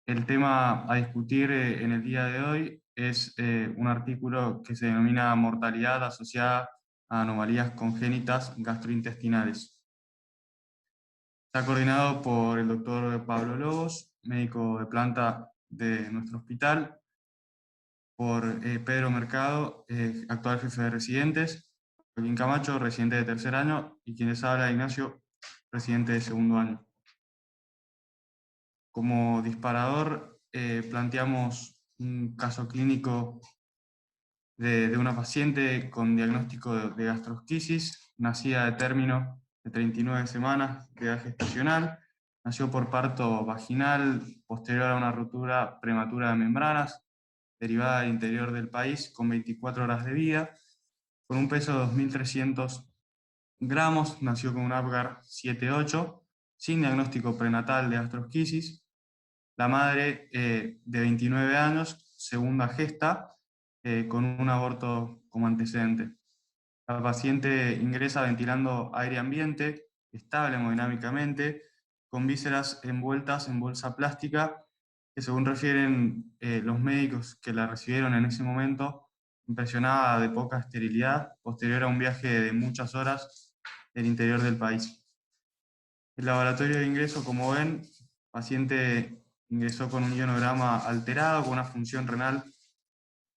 El tema a discutir en el día de hoy es un artículo que se denomina mortalidad asociada a anomalías congénitas gastrointestinales. Está coordinado por el doctor Pablo Lobos, médico de planta de nuestro hospital, por Pedro Mercado, actual jefe de residentes, Joaquín Camacho, residente de tercer año, y quien les habla, Ignacio, residente de segundo año. Como disparador, planteamos un caso clínico de una paciente con diagnóstico de gastrosquisis, nacida de término de 39 semanas de edad gestacional, nació por parto vaginal posterior a una ruptura prematura de membranas, derivada del interior del país, con 24 horas de vida, con un peso de 2.300 gramos, nació con un Apgar 7,8, sin diagnóstico prenatal de gastrosquisis. La madre, de 29 años, segunda gesta, con un aborto como antecedente. La paciente ingresa ventilando aire ambiente, estable hemodinámicamente, con vísceras envueltas en bolsa plástica, que según refieren los médicos que la recibieron en ese momento, impresionada de poca esterilidad, posterior a un viaje de muchas horas del interior del país. El laboratorio de ingreso, como ven, paciente ingresó con un ionograma alterado, con una función renal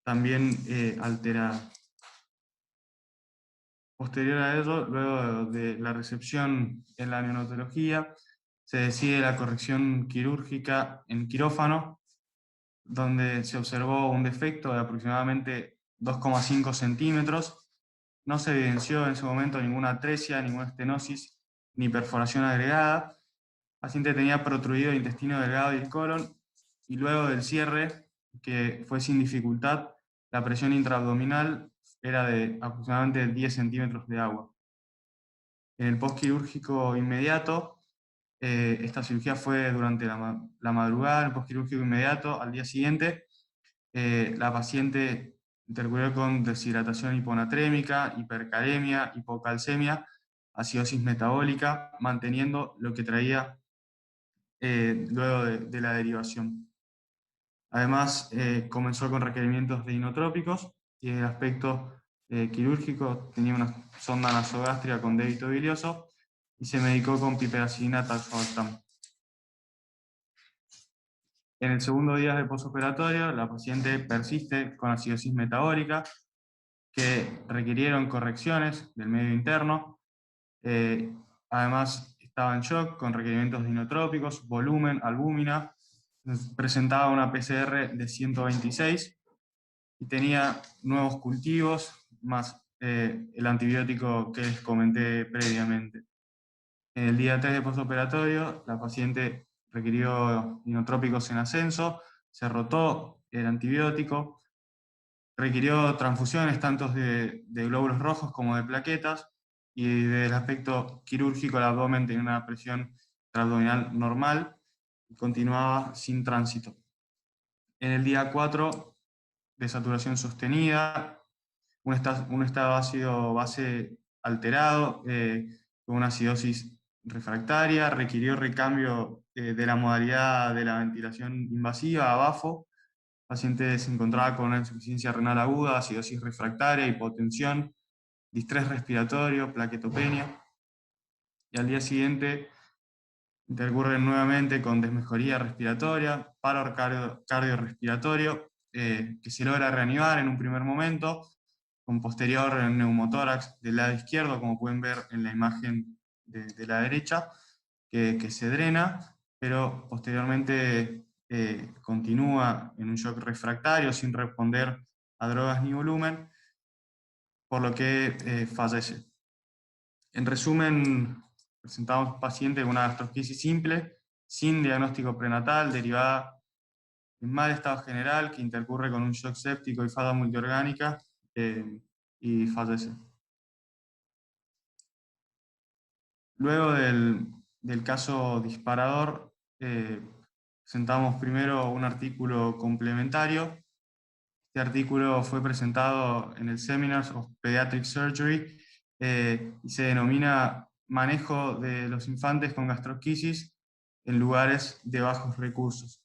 también alterada. Posterior a ello, luego de la recepción en la neonatología, se decide la corrección quirúrgica en quirófano, donde se observó un defecto de aproximadamente 2,5 centímetros. No se evidenció en ese momento ninguna atresia, ninguna estenosis, ni perforación agregada. El paciente tenía protruido el intestino delgado y el colon, y luego del cierre, que fue sin dificultad, la presión intraabdominal era de aproximadamente 10 centímetros de agua. En el postquirúrgico inmediato, esta cirugía fue durante la madrugada, el postquirúrgico inmediato, al día siguiente, la paciente intercurrió con deshidratación hiponatrémica, hipercalemia, hipocalcemia, acidosis metabólica, manteniendo lo que traía luego de la derivación. Además, comenzó con requerimientos de inotrópicos y en el aspecto quirúrgico tenía una sonda nasogástrica con débito bilioso y se medicó con piperacillina tazobactam. En el segundo día de posoperatorio, la paciente persiste con acidosis metabólica que requirieron correcciones del medio interno. Eh, Además, estaba en shock con requerimientos de inotrópicos, volumen, albúmina. Presentaba una PCR de 126 y tenía nuevos cultivos, más el antibiótico que les comenté previamente. En el día 3 de postoperatorio, la paciente requirió inotrópicos en ascenso, se rotó el antibiótico, requirió transfusiones tanto de glóbulos rojos como de plaquetas, y del aspecto quirúrgico el abdomen tenía una presión abdominal normal y continuaba sin tránsito. En el día 4, de saturación sostenida, un estado ácido base alterado, con una acidosis refractaria, requirió recambio de la modalidad de la ventilación invasiva a BAFO. El paciente se encontraba con una insuficiencia renal aguda, acidosis refractaria, hipotensión, distrés respiratorio, plaquetopenia, y al día siguiente intercurren nuevamente con desmejoría respiratoria, paro cardiorrespiratorio, que se logra reanimar en un primer momento, con posterior neumotórax del lado izquierdo, como pueden ver en la imagen de la derecha, que se drena, pero posteriormente continúa en un shock refractario sin responder a drogas ni volumen, por lo que fallece. En resumen, presentamos paciente con una gastrosquisis simple, sin diagnóstico prenatal, derivada en mal estado general, que intercurre con un shock séptico y falla multiorgánica, y fallece. Luego del caso disparador, presentamos primero un artículo complementario. Este artículo fue presentado en el Seminars of Pediatric Surgery, y se denomina Manejo de los infantes con gastrosquisis en lugares de bajos recursos.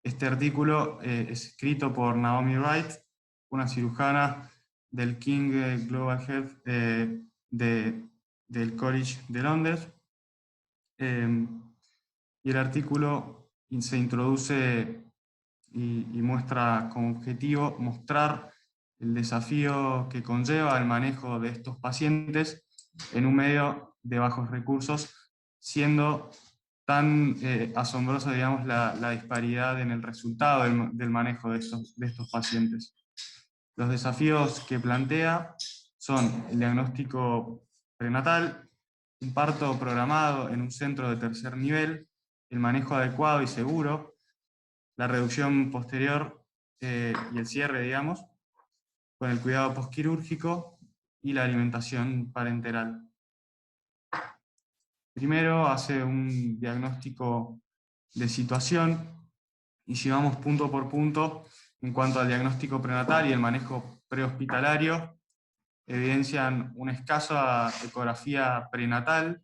Este artículo es escrito por Naomi Wright, una cirujana del King Global Health del College de Londres. Y el artículo se introduce y muestra como objetivo mostrar el desafío que conlleva el manejo de estos pacientes en un medio de bajos recursos, siendo tan asombrosa, digamos, la disparidad en el resultado del manejo de estos pacientes. Los desafíos que plantea son el diagnóstico prenatal, un parto programado en un centro de tercer nivel, el manejo adecuado y seguro, la reducción posterior y el cierre, digamos, con el cuidado postquirúrgico y la alimentación parenteral. Primero hace un diagnóstico de situación y si vamos punto por punto en cuanto al diagnóstico prenatal y el manejo prehospitalario, evidencian una escasa ecografía prenatal.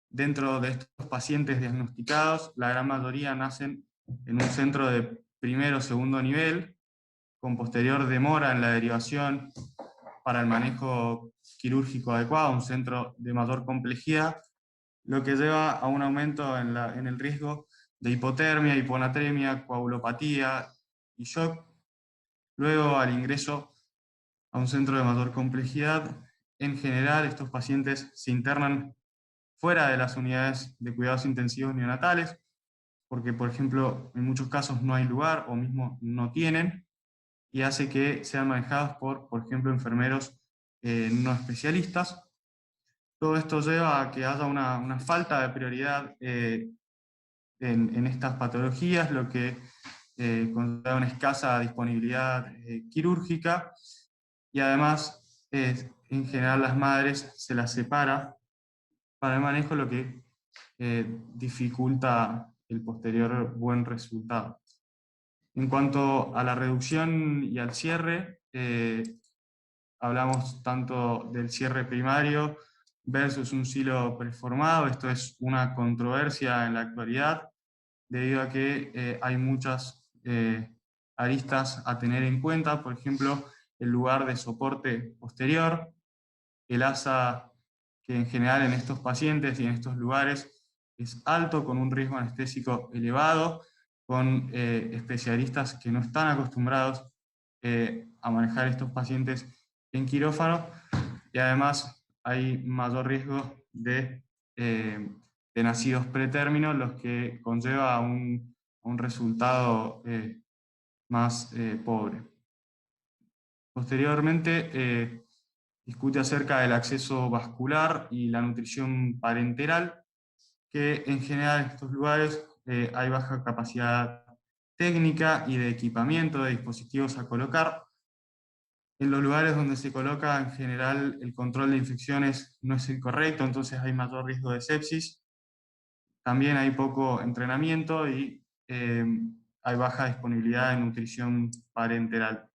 Dentro de estos pacientes diagnosticados, la gran mayoría nacen en un centro de primero o segundo nivel, con posterior demora en la derivación para el manejo quirúrgico adecuado, un centro de mayor complejidad, lo que lleva a un aumento en el riesgo de hipotermia, hiponatremia, coagulopatía y shock. Luego, al ingreso a un centro de mayor complejidad, en general estos pacientes se internan fuera de las unidades de cuidados intensivos neonatales, porque por ejemplo en muchos casos no hay lugar o mismo no tienen, y hace que sean manejados por ejemplo, enfermeros no especialistas. Todo esto lleva a que haya una falta de prioridad en estas patologías, lo que conlleva una escasa disponibilidad quirúrgica, y además, en general, las madres se las separa para el manejo, lo que dificulta el posterior buen resultado. En cuanto a la reducción y al cierre, hablamos tanto del cierre primario versus un silo preformado. Esto es una controversia en la actualidad, debido a que hay muchas aristas a tener en cuenta, por ejemplo, el lugar de soporte posterior, el ASA, que en general en estos pacientes y en estos lugares es alto, con un riesgo anestésico elevado, con especialistas que no están acostumbrados a manejar estos pacientes en quirófano, y además hay mayor riesgo de nacidos pretérminos, los que conlleva a un resultado más pobre. Posteriormente, discute acerca del acceso vascular y la nutrición parenteral, que en general en estos lugares hay baja capacidad técnica y de equipamiento de dispositivos a colocar. En los lugares donde se coloca, en general, el control de infecciones no es el correcto, entonces hay mayor riesgo de sepsis. También hay poco entrenamiento y hay baja disponibilidad de nutrición parenteral.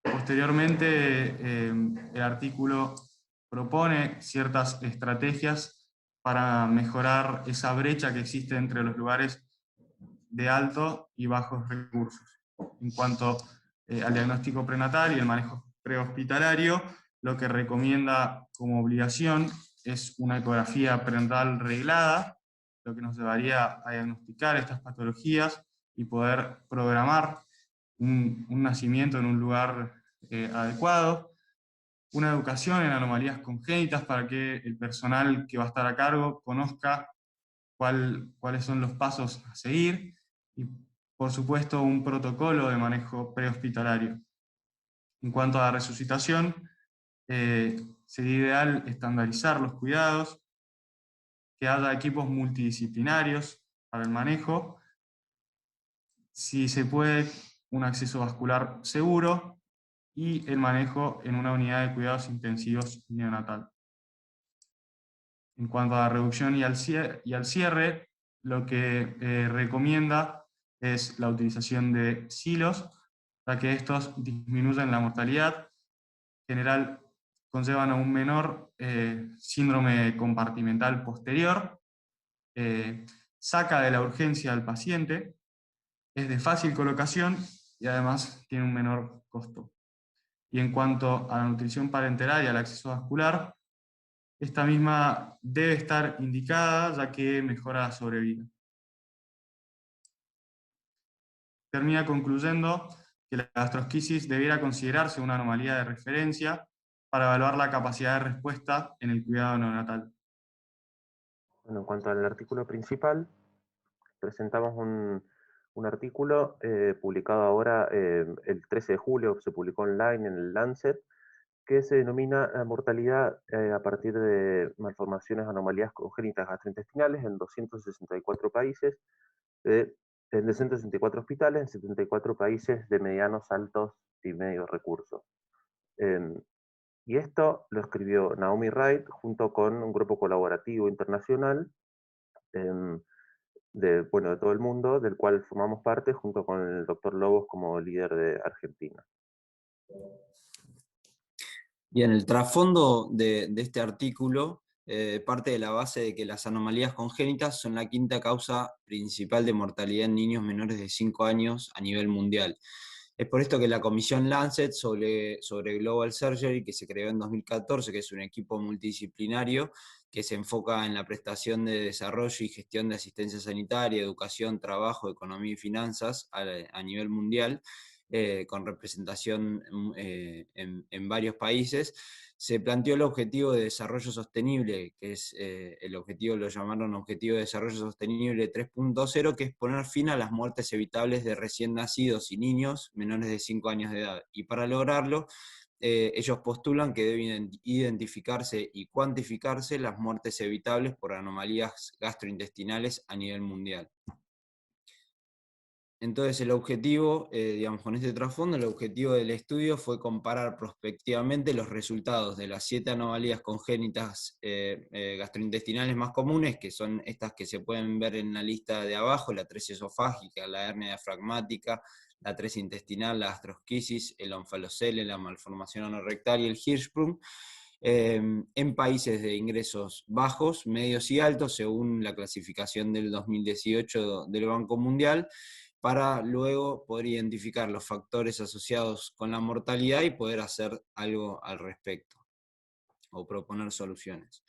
Posteriormente, el artículo propone ciertas estrategias para mejorar esa brecha que existe entre los lugares de alto y bajos recursos. En cuanto al diagnóstico prenatal y el manejo prehospitalario, lo que recomienda como obligación es una ecografía prenatal reglada, lo que nos llevaría a diagnosticar estas patologías y poder programar un nacimiento en un lugar adecuado, una educación en anomalías congénitas para que el personal que va a estar a cargo conozca cuáles son los pasos a seguir, y por supuesto un protocolo de manejo prehospitalario. En cuanto a la resucitación, sería ideal estandarizar los cuidados, que haya equipos multidisciplinarios para el manejo, si se puede, un acceso vascular seguro y el manejo en una unidad de cuidados intensivos neonatal. En cuanto a la reducción y al cierre, lo que recomienda es la utilización de silos, para que estos disminuyan la mortalidad. En general, conllevan a un menor síndrome compartimental posterior. saca de la urgencia al paciente, es de fácil colocación y además tiene un menor costo. Y en cuanto a la nutrición parenteral y al acceso vascular, esta misma debe estar indicada ya que mejora la sobrevida. Termina concluyendo que la gastrosquisis debiera considerarse una anomalía de referencia para evaluar la capacidad de respuesta en el cuidado neonatal. Bueno, en cuanto al artículo principal, presentamos un artículo publicado ahora el 13 de julio, se publicó online en el Lancet, que se denomina mortalidad a partir de malformaciones, anomalías congénitas gastrointestinales en 264 países, en 264 hospitales, en 74 países de medianos, altos y medios recursos. Y esto lo escribió Naomi Wright junto con un grupo colaborativo internacional de todo el mundo, del cual formamos parte, junto con el doctor Lobos como líder de Argentina. Bien, el trasfondo de este artículo parte de la base de que las anomalías congénitas son la quinta causa principal de mortalidad en niños menores de 5 años a nivel mundial. Es por esto que la Comisión Lancet sobre Global Surgery, que se creó en 2014, que es un equipo multidisciplinario que se enfoca en la prestación de desarrollo y gestión de asistencia sanitaria, educación, trabajo, economía y finanzas a nivel mundial, con representación en varios países, se planteó el objetivo de desarrollo sostenible, que es el objetivo, lo llamaron Objetivo de Desarrollo Sostenible 3.0, que es poner fin a las muertes evitables de recién nacidos y niños menores de 5 años de edad. Y para lograrlo, ellos postulan que deben identificarse y cuantificarse las muertes evitables por anomalías gastrointestinales a nivel mundial. Entonces el objetivo, digamos, con este trasfondo, el objetivo del estudio fue comparar prospectivamente los resultados de las 7 anomalías congénitas gastrointestinales más comunes, que son estas que se pueden ver en la lista de abajo: la 3 esofágica, la hernia diafragmática, la 3 intestinal, la gastrosquisis, el onfalocele, la malformación anorrectal y el Hirschsprung, en países de ingresos bajos, medios y altos, según la clasificación del 2018 del Banco Mundial, para luego poder identificar los factores asociados con la mortalidad y poder hacer algo al respecto, o proponer soluciones.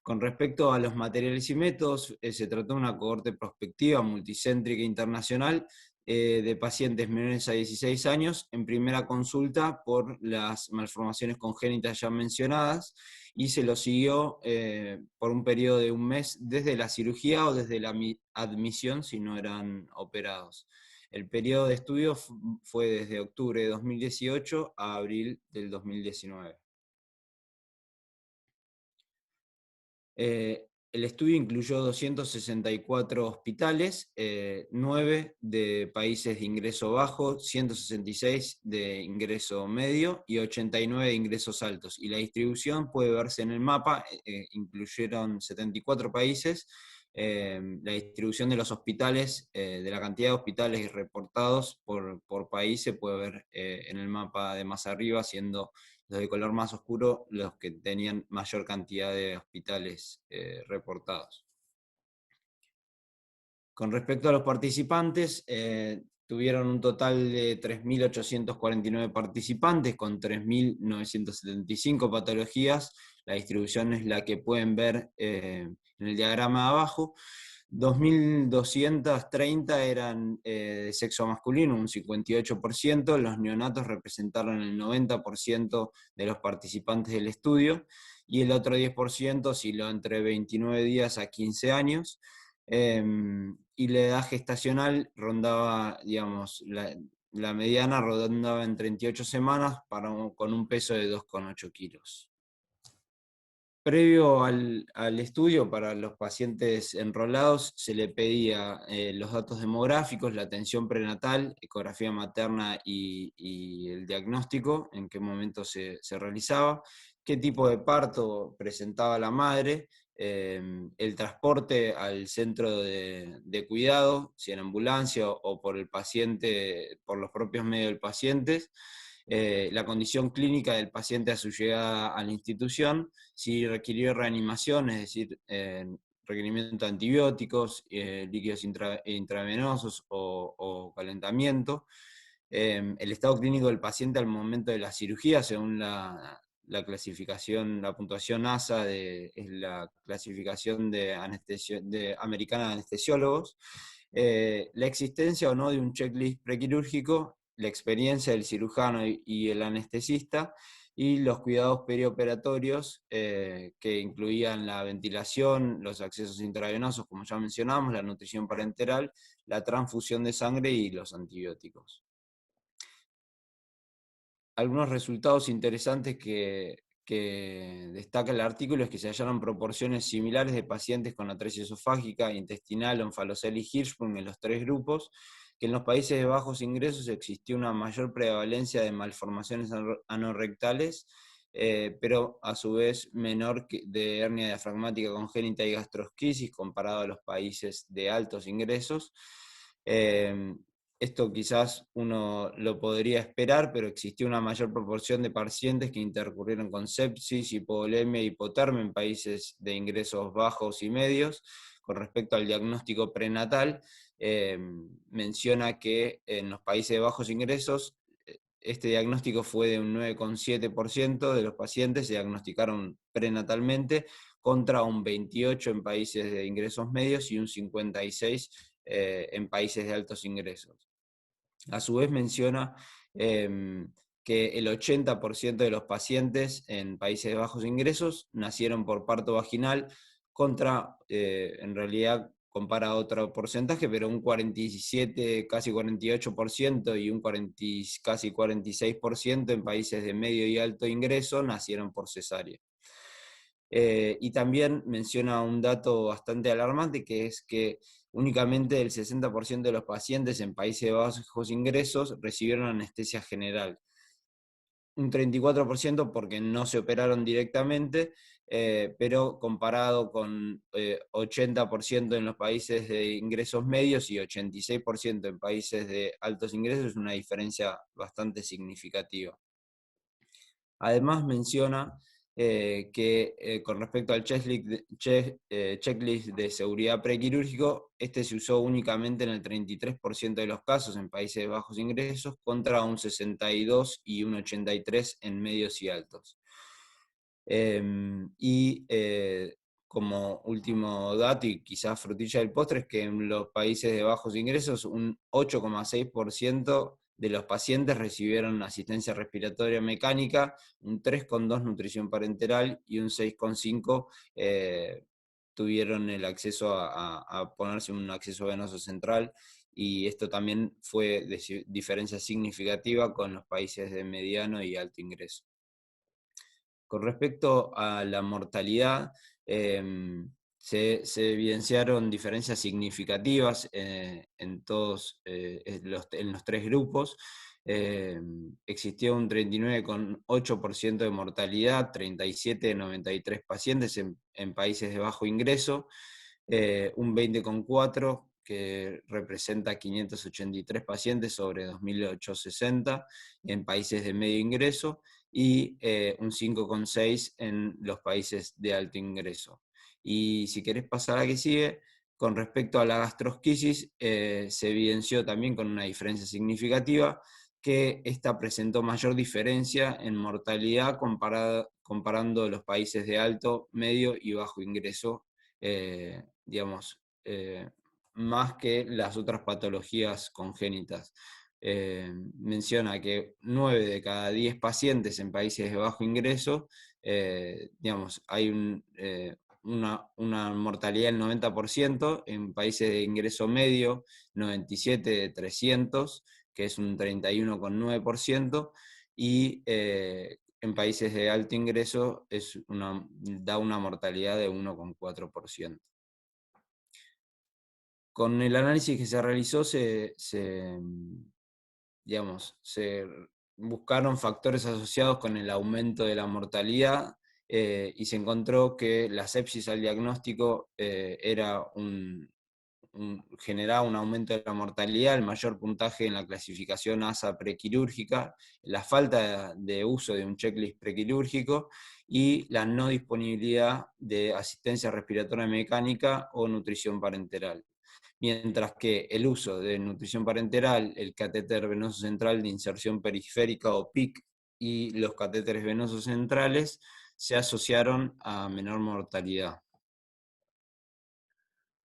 Con respecto a los materiales y métodos, se trató de una cohorte prospectiva multicéntrica internacional de pacientes menores a 16 años en primera consulta por las malformaciones congénitas ya mencionadas, y se lo siguió por un periodo de un mes desde la cirugía o desde la admisión si no eran operados. El periodo de estudio fue desde octubre de 2018 a abril del 2019. El estudio incluyó 264 hospitales, 9 de países de ingreso bajo, 166 de ingreso medio y 89 de ingresos altos. Y la distribución puede verse en el mapa, incluyeron 74 países. La distribución de los hospitales, de la cantidad de hospitales reportados por país, se puede ver en el mapa de más arriba, siendo los de color más oscuro los que tenían mayor cantidad de hospitales reportados. Con respecto a los participantes, tuvieron un total de 3.849 participantes con 3.975 patologías. La distribución es la que pueden ver en el diagrama de abajo. 2.230 eran de sexo masculino, un 58%, los neonatos representaron el 90% de los participantes del estudio, y el otro 10% osciló entre 29 días a 15 años, y la edad gestacional rondaba, digamos, la mediana rondaba en 38 semanas con un peso de 2,8 kilos. Previo al estudio, para los pacientes enrolados se le pedía los datos demográficos, la atención prenatal, ecografía materna y el diagnóstico, en qué momento se realizaba, qué tipo de parto presentaba la madre, el transporte al centro de cuidado, si en ambulancia o por el paciente, por los propios medios del paciente, la condición clínica del paciente a su llegada a la institución, si requirió reanimación, es decir, requerimiento de antibióticos, líquidos intravenosos o calentamiento. El estado clínico del paciente al momento de la cirugía, según la clasificación, la puntuación ASA, es la clasificación de americana de anestesiólogos, la existencia o no de un checklist prequirúrgico, la experiencia del cirujano y el anestesista, y los cuidados perioperatorios, que incluían la ventilación, los accesos intravenosos, como ya mencionamos, la nutrición parenteral, la transfusión de sangre y los antibióticos. Algunos resultados interesantes que destaca el artículo es que se hallaron proporciones similares de pacientes con atresia esofágica, intestinal, onfalocel y Hirschsprung en los 3 grupos, que en los países de bajos ingresos existió una mayor prevalencia de malformaciones anorrectales, pero a su vez menor de hernia diafragmática congénita y gastrosquisis comparado a los países de altos ingresos. Esto quizás uno lo podría esperar, pero existió una mayor proporción de pacientes que intercurrieron con sepsis, hipovolemia y hipotermia en países de ingresos bajos y medios. Con respecto al diagnóstico prenatal, menciona que en los países de bajos ingresos, este diagnóstico fue de un 9,7% de los pacientes se diagnosticaron prenatalmente, contra un 28% en países de ingresos medios y un 56% en países de altos ingresos. A su vez menciona que el 80% de los pacientes en países de bajos ingresos nacieron por parto vaginal, contra, en realidad compara otro porcentaje, pero un 47, casi 48% y un casi 46% en países de medio y alto ingreso nacieron por cesárea. Y también menciona un dato bastante alarmante, que es que únicamente el 60% de los pacientes en países de bajos ingresos recibieron anestesia general. Un 34% porque no se operaron directamente, pero comparado con 80% en los países de ingresos medios y 86% en países de altos ingresos, es una diferencia bastante significativa. Además menciona que con respecto al checklist de seguridad prequirúrgico, este se usó únicamente en el 33% de los casos en países de bajos ingresos, contra un 62% y un 83% en medios y altos. Como último dato, y quizás frutilla del postre, es que en los países de bajos ingresos un 8,6% de los pacientes recibieron asistencia respiratoria mecánica, un 3,2% nutrición parenteral y un 6,5% tuvieron el acceso a ponerse un acceso venoso central, y esto también fue de diferencia significativa con los países de mediano y alto ingreso. Con respecto a la mortalidad, se evidenciaron diferencias significativas en los 3 grupos. Existió un 39,8% de mortalidad, 37 de 93 pacientes en países de bajo ingreso, un 20,4% que representa 583 pacientes sobre 2.860 en países de medio ingreso, y un 5,6% en los países de alto ingreso. Y si querés pasar a la que sigue, con respecto a la gastrosquisis, se evidenció también con una diferencia significativa que esta presentó mayor diferencia en mortalidad comparando los países de alto, medio y bajo ingreso, más que las otras patologías congénitas. Menciona que 9 de cada 10 pacientes en países de bajo ingreso, hay una mortalidad del 90%, en países de ingreso medio 97 de 300, que es un 31,9%, y en países de alto ingreso da una mortalidad de 1,4%. Con el análisis que se realizó se buscaron factores asociados con el aumento de la mortalidad, y se encontró que la sepsis al diagnóstico era generaba un aumento de la mortalidad, el mayor puntaje en la clasificación ASA prequirúrgica, la falta de uso de un checklist prequirúrgico y la no disponibilidad de asistencia respiratoria mecánica o nutrición parenteral. Mientras que el uso de nutrición parenteral, el catéter venoso central de inserción periférica o PIC y los catéteres venosos centrales se asociaron a menor mortalidad.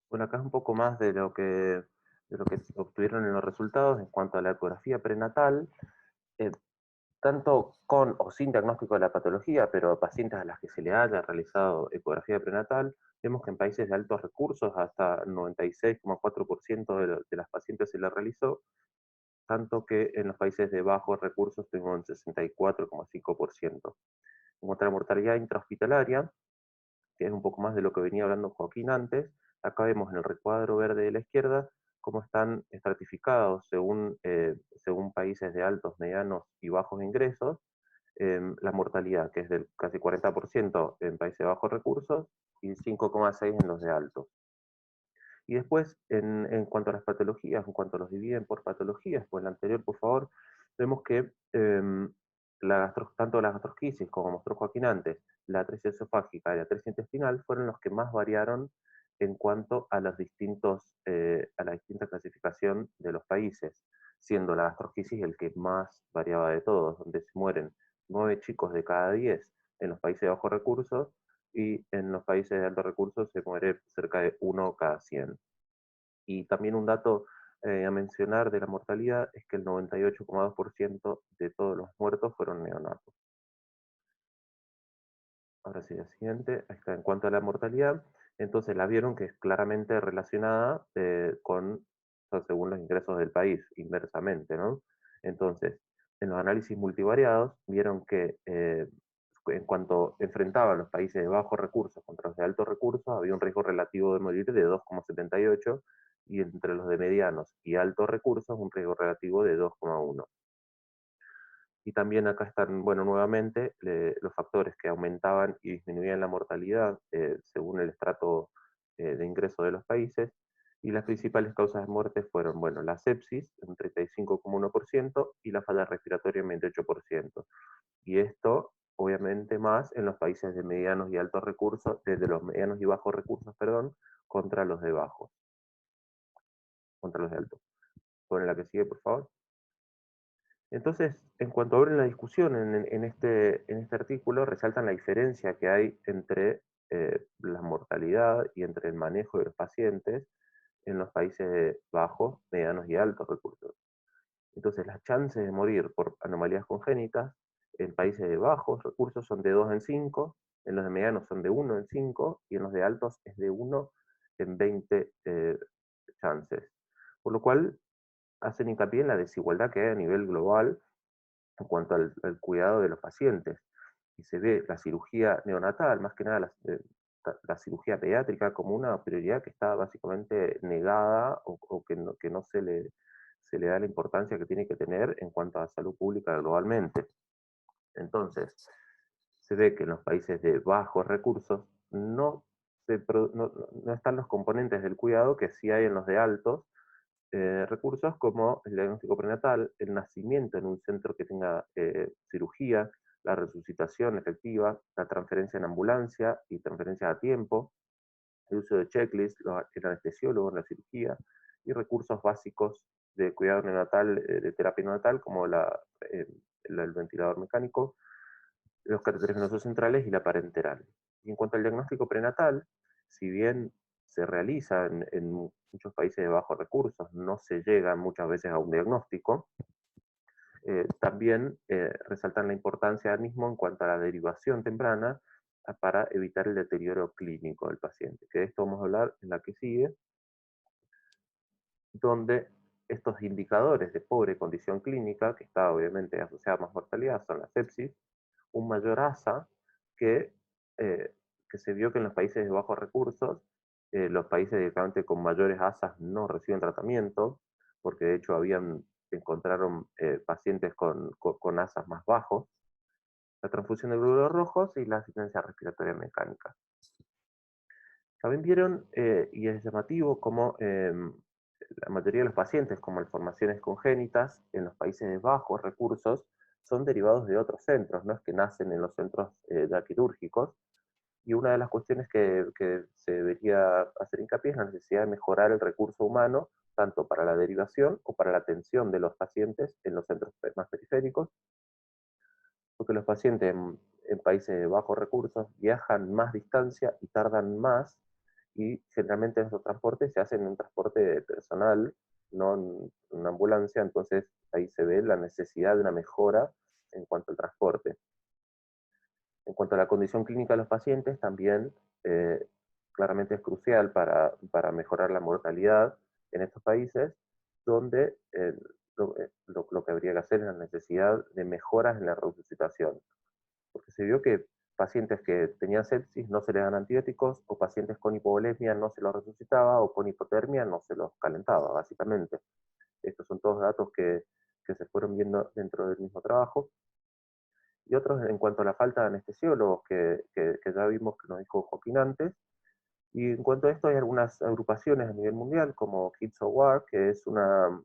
Bueno, acá es un poco más de lo que obtuvieron en los resultados en cuanto a la ecografía prenatal, tanto con o sin diagnóstico de la patología, pero pacientes a las que se le haya realizado ecografía prenatal, vemos que en países de altos recursos hasta 96,4% de las pacientes se le realizó, tanto que en los países de bajos recursos tuvimos un 64,5%. En cuanto a la mortalidad intrahospitalaria, que es un poco más de lo que venía hablando Joaquín antes, acá vemos en el recuadro verde de la izquierda cómo están estratificados según países de altos, medianos y bajos ingresos, la mortalidad, que es del casi 40% en países de bajos recursos y 5,6% en los de altos. Y después, en cuanto a las patologías, en cuanto los dividen por patologías, pues la anterior, por favor, vemos que tanto la gastrosquisis, como mostró Joaquín antes, la atresia esofágica y la atresia intestinal fueron los que más variaron en cuanto a la distinta clasificación de los países, siendo la gastrosquisis el que más variaba de todos, donde se mueren 9 chicos de cada 10 en los países de bajos recursos, y en los países de altos recursos se muere cerca de 1 cada 100. Y también un dato a mencionar de la mortalidad es que el 98,2% de todos los muertos fueron neonatos. Ahora sí, la siguiente. Ahí está. En cuanto a la mortalidad, entonces la vieron que es claramente relacionada según los ingresos del país, inversamente, ¿no? Entonces, en los análisis multivariados, vieron que en cuanto enfrentaban los países de bajos recursos contra los de altos recursos, había un riesgo relativo de morir de 2,78, y entre los de medianos y altos recursos un riesgo relativo de 2,1. Y también acá están, bueno, nuevamente los factores que aumentaban y disminuían la mortalidad según el estrato de ingreso de los países. Y las principales causas de muerte fueron, bueno, la sepsis, un 35,1%, y la falla respiratoria, un 28%. Y esto, obviamente, más en los países de medianos y altos recursos, desde los medianos y bajos recursos, perdón, contra los de bajos, contra los de altos. Pon la que sigue, por favor. Entonces, en cuanto abren la discusión en este artículo, resaltan la diferencia que hay entre la mortalidad y entre el manejo de los pacientes en los países de bajos, medianos y altos recursos. Entonces, las chances de morir por anomalías congénitas en países de bajos recursos son de 2 en 5, en los de medianos son de 1 en 5, y en los de altos es de 1 en 20 chances. Por lo cual, hacen hincapié en la desigualdad que hay a nivel global en cuanto al cuidado de los pacientes. Y se ve la cirugía neonatal, más que nada la cirugía pediátrica, como una prioridad que está básicamente negada, o que no se le da la importancia que tiene que tener en cuanto a salud pública globalmente. Entonces, se ve que en los países de bajos recursos no están los componentes del cuidado que sí hay en los de altos recursos, como el diagnóstico prenatal, el nacimiento en un centro que tenga cirugía, la resucitación efectiva, la transferencia en ambulancia y transferencia a tiempo, el uso de checklists, el anestesiólogo en la cirugía, y recursos básicos de cuidado neonatal, de terapia neonatal, como el ventilador mecánico, los catéteres venosos centrales y la parenteral. Y en cuanto al diagnóstico prenatal, si bien se realiza en muchos países de bajos recursos, no se llega muchas veces a un diagnóstico, también resaltan la importancia del mismo en cuanto a la derivación temprana para evitar el deterioro clínico del paciente, que de esto vamos a hablar en la que sigue, donde estos indicadores de pobre condición clínica, que está obviamente asociada a más mortalidad, son la sepsis, un mayor ASA, que se vio que en los países de bajos recursos, los países directamente con mayores ASAs no reciben tratamiento, porque de hecho encontraron pacientes con ASAs más bajos, la transfusión de glóbulos rojos y la asistencia respiratoria mecánica. También vieron, y es llamativo, cómo la mayoría de los pacientes con malformaciones congénitas en los países de bajos recursos son derivados de otros centros, no es que nacen en los centros ya quirúrgicos. Y una de las cuestiones que se debería hacer hincapié es la necesidad de mejorar el recurso humano, tanto para la derivación o para la atención de los pacientes en los centros más periféricos, porque los pacientes en países de bajos recursos viajan más distancia y tardan más, y generalmente esos transportes se hacen en un transporte personal, no en una ambulancia, entonces ahí se ve la necesidad de una mejora en cuanto al transporte. En cuanto a la condición clínica de los pacientes, también claramente es crucial para mejorar la mortalidad en estos países, donde lo que habría que hacer es la necesidad de mejoras en la resucitación. Porque se vio que pacientes que tenían sepsis no se les dan antibióticos, o pacientes con hipovolemia no se los resucitaba, o con hipotermia no se los calentaba, básicamente. Estos son todos datos que se fueron viendo dentro del mismo trabajo. Y otros en cuanto a la falta de anestesiólogos que ya vimos que nos dijo Joaquín antes. Y en cuanto a esto, hay algunas agrupaciones a nivel mundial, como Kids of War, que es una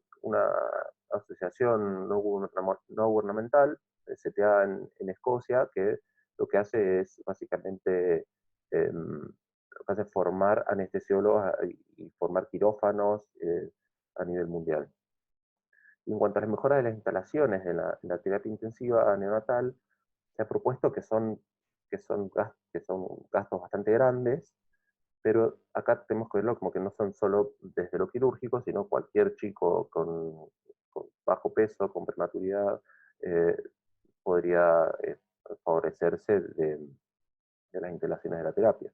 asociación no gubernamental, seteada en Escocia, que lo que hace es básicamente lo que hace es formar anestesiólogos y formar quirófanos a nivel mundial. Y en cuanto a las mejoras de las instalaciones de la terapia intensiva neonatal, se ha propuesto que son gastos bastante grandes, pero acá tenemos que verlo como que no son solo desde lo quirúrgico, sino cualquier chico con bajo peso, con prematuridad, eh, podría favorecerse de las instalaciones de la terapia.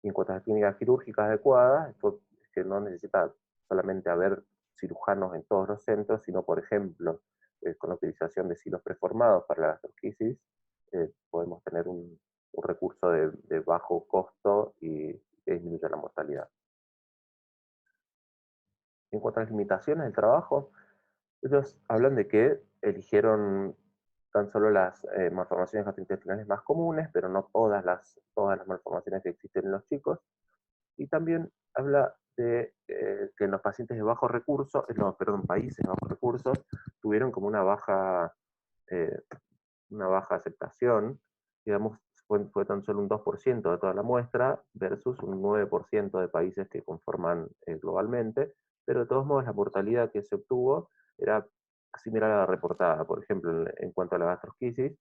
Y en cuanto a las clínicas quirúrgicas adecuadas, esto es que no necesita solamente haber cirujanos en todos los centros, sino, por ejemplo, con la utilización de silos preformados para la gastrosquisis, podemos tener un recurso de bajo costo y que disminuya la mortalidad. En cuanto a las limitaciones del trabajo, ellos hablan de que eligieron tan solo las malformaciones gastrointestinales más comunes, pero no todas las malformaciones que existen en los chicos. Y también habla de que en los pacientes de bajos recursos, países de bajos recursos, tuvieron como eh, una baja aceptación, digamos, fue tan solo un 2% de toda la muestra versus un 9% de países que conforman globalmente, pero de todos modos la mortalidad que se obtuvo era similar a la reportada. Por ejemplo, en cuanto a la gastrosquisis,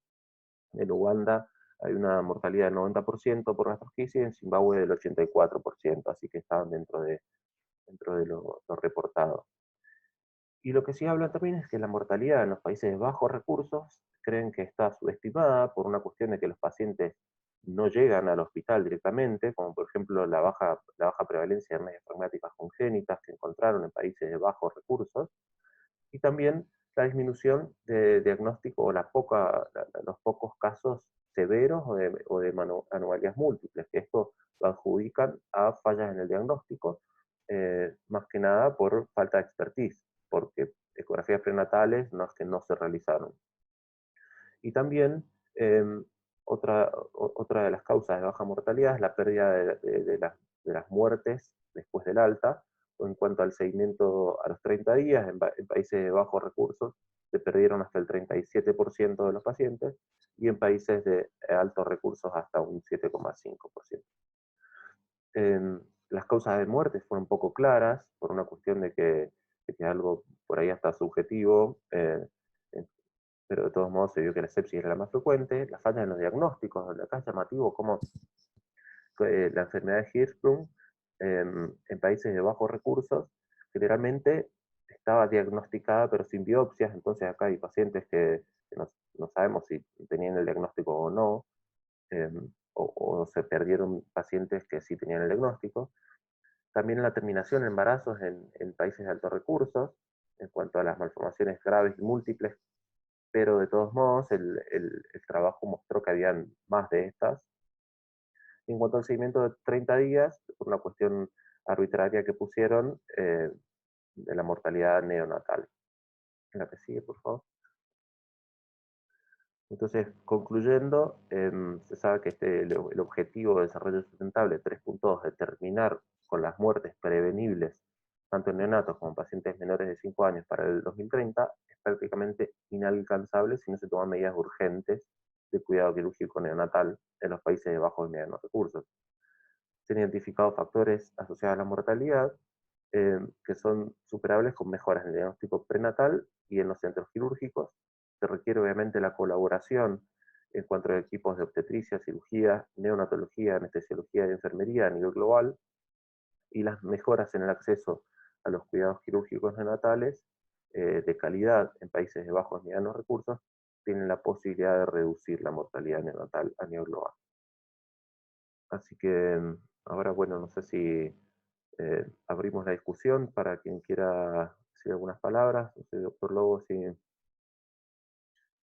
en Uganda hay una mortalidad del 90% por gastrosquisis, en Zimbabue del 84%, así que estaban dentro de lo reportado. Y lo que sí hablan también es que la mortalidad en los países de bajos recursos creen que está subestimada por una cuestión de que los pacientes no llegan al hospital directamente, como por ejemplo la baja prevalencia de hernias traumáticas congénitas que encontraron en países de bajos recursos, y también la disminución de diagnóstico o los pocos casos severos o de anomalías múltiples, que esto lo adjudican a fallas en el diagnóstico, más que nada por falta de expertise, porque ecografías prenatales no es que no se realizaron. Y también otra de las causas de baja mortalidad es la pérdida de las muertes después del alta, o en cuanto al seguimiento a los 30 días, en países de bajos recursos se perdieron hasta el 37% de los pacientes, y en países de altos recursos hasta un 7,5%. Las causas de muerte fueron un poco claras, por una cuestión de que es algo por ahí hasta subjetivo, pero de todos modos se vio que la sepsis era la más frecuente. Las fallas en los diagnósticos, acá es llamativo como la enfermedad de Hirschsprung en países de bajos recursos generalmente estaba diagnosticada pero sin biopsias, entonces acá hay pacientes que no sabemos si tenían el diagnóstico o no, o se perdieron pacientes que sí tenían el diagnóstico. También la terminación de embarazos en países de altos recursos, en cuanto a las malformaciones graves y múltiples, pero de todos modos el trabajo mostró que habían más de estas. En cuanto al seguimiento de 30 días, por una cuestión arbitraria que pusieron de la mortalidad neonatal. La que sigue, por favor. Entonces, concluyendo, se sabe que el objetivo de desarrollo sustentable 3.2 de terminar con las muertes prevenibles, tanto en neonatos como en pacientes menores de 5 años para el 2030, es prácticamente inalcanzable si no se toman medidas urgentes de cuidado quirúrgico neonatal en los países de bajos y medianos recursos. Se han identificado factores asociados a la mortalidad que son superables con mejoras en el diagnóstico prenatal y en los centros quirúrgicos. Se requiere obviamente la colaboración en cuanto a equipos de obstetricia, cirugía, neonatología, anestesiología y enfermería a nivel global, y las mejoras en el acceso a los cuidados quirúrgicos neonatales de calidad en países de bajos y medianos recursos tienen la posibilidad de reducir la mortalidad neonatal a nivel global. Así que ahora, bueno, no sé si abrimos la discusión para quien quiera decir algunas palabras. No sé, doctor Lobo, si...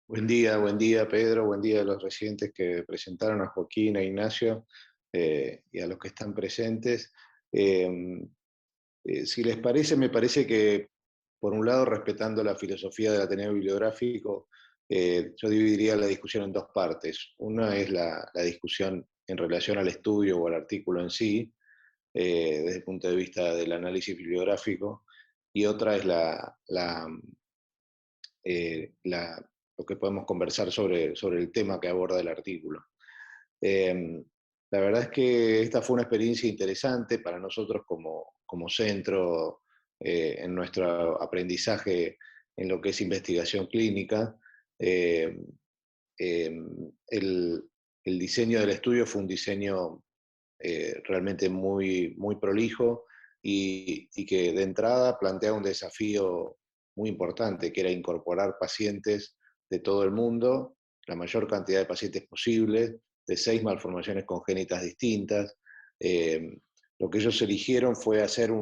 Buen día Pedro, buen día a los residentes que presentaron, a Joaquín, a Ignacio y a los que están presentes. Si les parece, me parece que, por un lado, respetando la filosofía del Ateneo Bibliográfico, yo dividiría la discusión en dos partes. Una es la discusión en relación al estudio o al artículo en sí, desde el punto de vista del análisis bibliográfico, y otra es lo que podemos conversar sobre el tema que aborda el artículo. La verdad es que esta fue una experiencia interesante para nosotros como centro en nuestro aprendizaje en lo que es investigación clínica. Eh, el diseño del estudio fue un diseño realmente muy prolijo y que de entrada plantea un desafío muy importante, que era incorporar pacientes de todo el mundo, la mayor cantidad de pacientes posible, de 6 malformaciones congénitas distintas. Lo que ellos eligieron fue hacer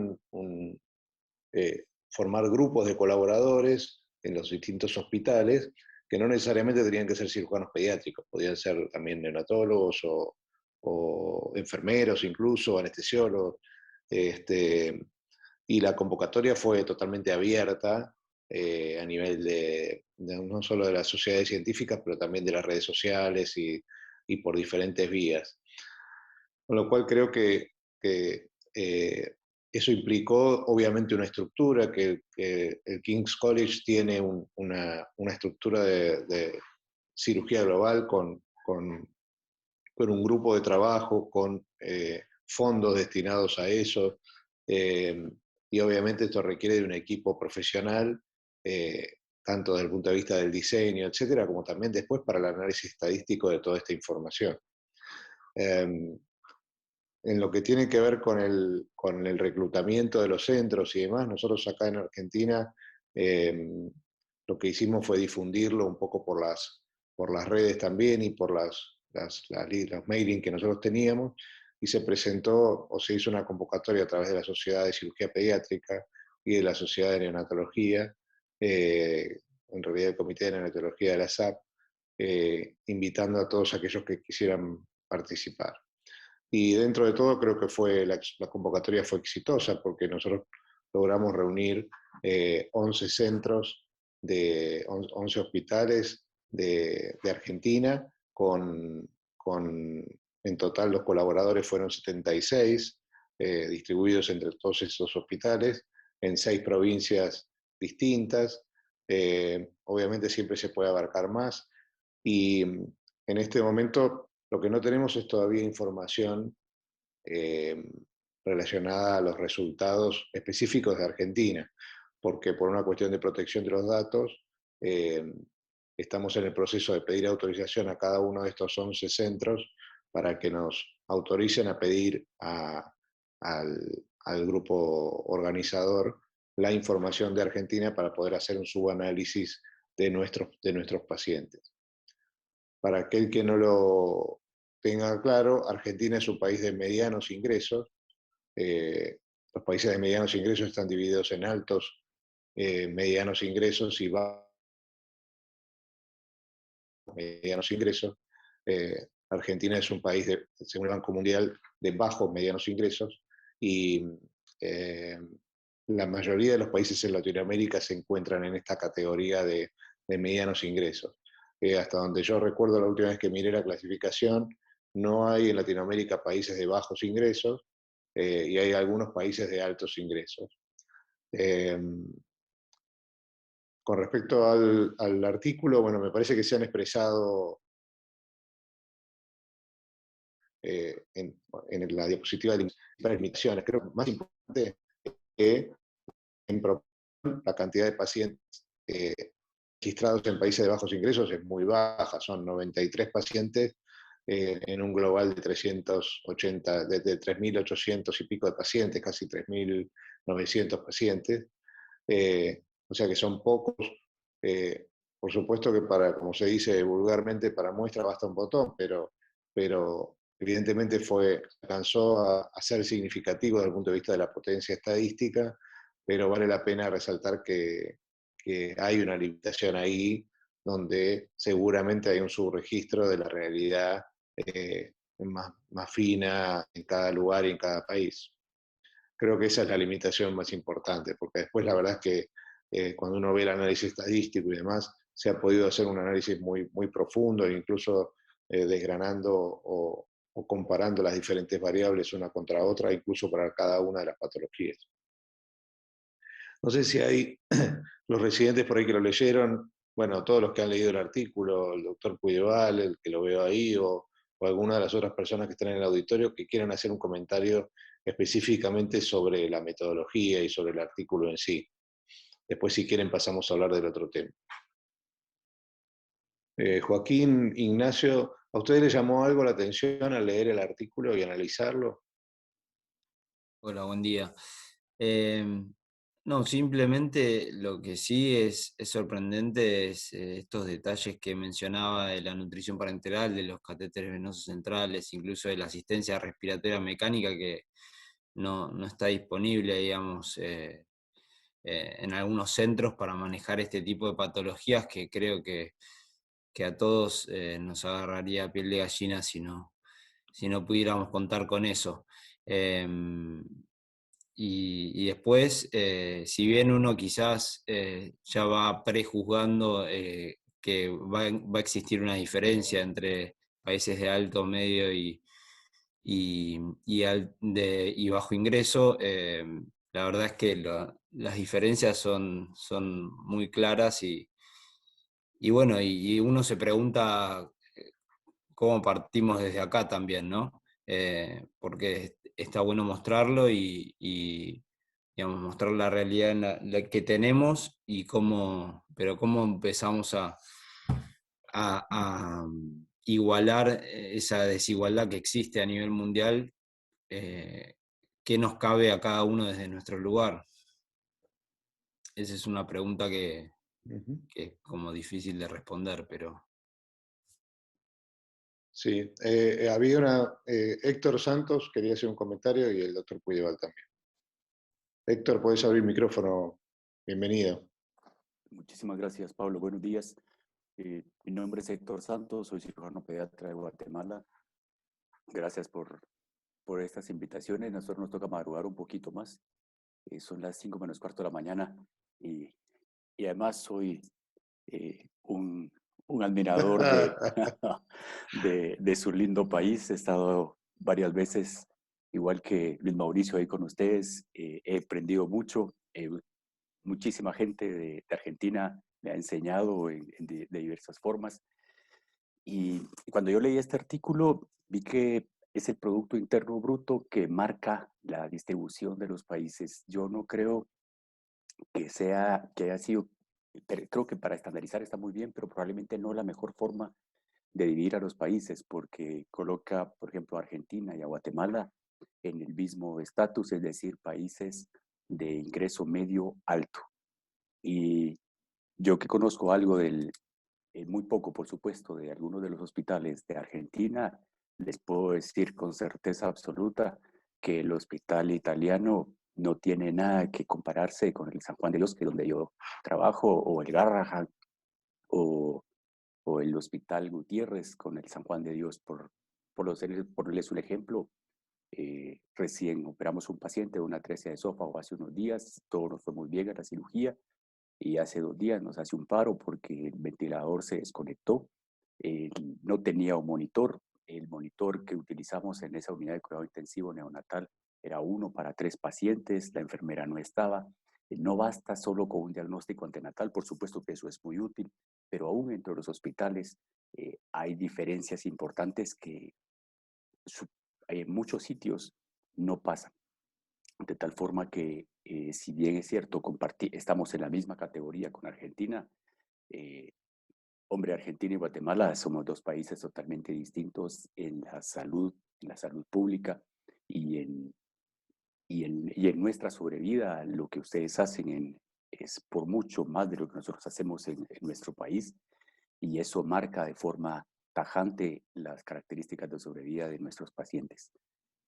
formar grupos de colaboradores en los distintos hospitales, que no necesariamente tenían que ser cirujanos pediátricos, podían ser también neonatólogos o enfermeros incluso, anestesiólogos. Y la convocatoria fue totalmente abierta a nivel no solo de las sociedades científicas, pero también de las redes sociales y por diferentes vías. Con lo cual creo que eso implicó obviamente una estructura, que el King's College tiene una estructura de cirugía global con un grupo de trabajo, con fondos destinados a eso, y obviamente esto requiere de un equipo profesional, tanto desde el punto de vista del diseño, etcétera, como también después para el análisis estadístico de toda esta información. En lo que tiene que ver con el reclutamiento de los centros y demás, nosotros acá en Argentina lo que hicimos fue difundirlo un poco por las redes también y por los mailing que nosotros teníamos, y se presentó o se hizo una convocatoria a través de la Sociedad de Cirugía Pediátrica y de la Sociedad de Neonatología, en realidad el Comité de Neonatología de la SAP, invitando a todos aquellos que quisieran participar. Y dentro de todo creo que la convocatoria fue exitosa, porque nosotros logramos reunir 11 centros de 11 hospitales de Argentina, en total los colaboradores fueron 76, distribuidos entre todos esos hospitales, en 6 provincias distintas. Obviamente siempre se puede abarcar más, y en este momento lo que no tenemos es todavía información relacionada a los resultados específicos de Argentina, porque por una cuestión de protección de los datos, estamos en el proceso de pedir autorización a cada uno de estos 11 centros para que nos autoricen a pedir al grupo organizador la información de Argentina para poder hacer un subanálisis de nuestros pacientes. Para aquel que no lo tenga claro, Argentina es un país de medianos ingresos. Los países de medianos ingresos están divididos en altos, medianos ingresos y bajos medianos ingresos. Argentina es un país, según el Banco Mundial, de bajos medianos ingresos, y la mayoría de los países en Latinoamérica se encuentran en esta categoría de medianos ingresos. hasta donde yo recuerdo la última vez que miré la clasificación, no hay en Latinoamérica países de bajos ingresos y hay algunos países de altos ingresos. Con respecto al artículo, bueno, me parece que se han expresado en la diapositiva de las limitaciones. Creo que más importante que en proporción la cantidad de pacientes registrados en países de bajos ingresos es muy baja, son 93 pacientes en un global de 380, de 3.800 y pico de pacientes, casi 3.900 pacientes. O sea que son pocos. Por supuesto que para, como se dice vulgarmente, para muestra basta un botón, pero evidentemente alcanzó a ser significativo desde el punto de vista de la potencia estadística, pero vale la pena resaltar que hay una limitación ahí donde seguramente hay un subregistro de la realidad más fina en cada lugar y en cada país. Creo que esa es la limitación más importante, porque después la verdad es que cuando uno ve el análisis estadístico y demás, se ha podido hacer un análisis muy profundo, incluso desgranando o comparando las diferentes variables una contra otra, incluso para cada una de las patologías. No sé si hay los residentes por ahí que lo leyeron, bueno, todos los que han leído el artículo, el doctor Puyeval, el que lo veo ahí, o alguna de las otras personas que están en el auditorio que quieran hacer un comentario específicamente sobre la metodología y sobre el artículo en sí. Después, si quieren, pasamos a hablar del otro tema. Joaquín, Ignacio, ¿a ustedes les llamó algo la atención al leer el artículo y analizarlo? Hola, buen día. No, simplemente lo que sí es sorprendente es estos detalles que mencionaba de la nutrición parenteral, de los catéteres venosos centrales, incluso de la asistencia respiratoria mecánica que no está disponible, digamos, en algunos centros para manejar este tipo de patologías que creo que a todos nos agarraría piel de gallina si no pudiéramos contar con eso. Y después, si bien uno quizás ya va prejuzgando que va a existir una diferencia entre países de alto, medio y bajo ingreso, la verdad es que las diferencias son muy claras y bueno, y uno se pregunta cómo partimos desde acá también, ¿no? Porque está bueno mostrarlo y, digamos, mostrar la realidad en la que tenemos pero cómo empezamos a igualar esa desigualdad que existe a nivel mundial, qué nos cabe a cada uno desde nuestro lugar. Esa es una pregunta que es como difícil de responder, pero... Sí, había Héctor Santos quería hacer un comentario y el doctor Puyeval también. Héctor, podés abrir el micrófono. Bienvenido. Muchísimas gracias, Pablo. Buenos días. Mi nombre es Héctor Santos, soy cirujano pediatra de Guatemala. Gracias por estas invitaciones. Nosotros nos toca madrugar un poquito más. Son las 5 menos cuarto de la mañana y además soy un admirador de su lindo país. He estado varias veces, igual que Luis Mauricio, ahí con ustedes. He aprendido mucho. Muchísima gente de Argentina me ha enseñado de diversas formas. Y cuando yo leí este artículo, vi que es el Producto Interno Bruto que marca la distribución de los países. Yo no creo que haya sido, pero creo que para estandarizar está muy bien, pero probablemente no la mejor forma de dividir a los países, porque coloca, por ejemplo, a Argentina y a Guatemala en el mismo estatus, es decir, países de ingreso medio alto. Y yo que conozco algo muy poco, por supuesto, de algunos de los hospitales de Argentina, les puedo decir con certeza absoluta que el hospital italiano no tiene nada que compararse con el San Juan de Dios, que es donde yo trabajo, o el Garrahan, o el Hospital Gutiérrez con el San Juan de Dios. Por ponerles un ejemplo, recién operamos un paciente de una atresia de esófago hace unos días, todo nos fue muy bien en la cirugía, y hace 2 días nos hace un paro porque el ventilador se desconectó, no tenía un monitor. El monitor que utilizamos en esa unidad de cuidado intensivo neonatal era uno para 3 pacientes, la enfermera no estaba. No basta solo con un diagnóstico antenatal, por supuesto que eso es muy útil, pero aún entre los hospitales hay diferencias importantes que en muchos sitios no pasan. De tal forma que, si bien es cierto, estamos en la misma categoría con Argentina, hombre, Argentina y Guatemala somos 2 países totalmente distintos en la salud pública y en nuestra sobrevida. Lo que ustedes hacen es por mucho más de lo que nosotros hacemos en nuestro país, y eso marca de forma tajante las características de sobrevida de nuestros pacientes.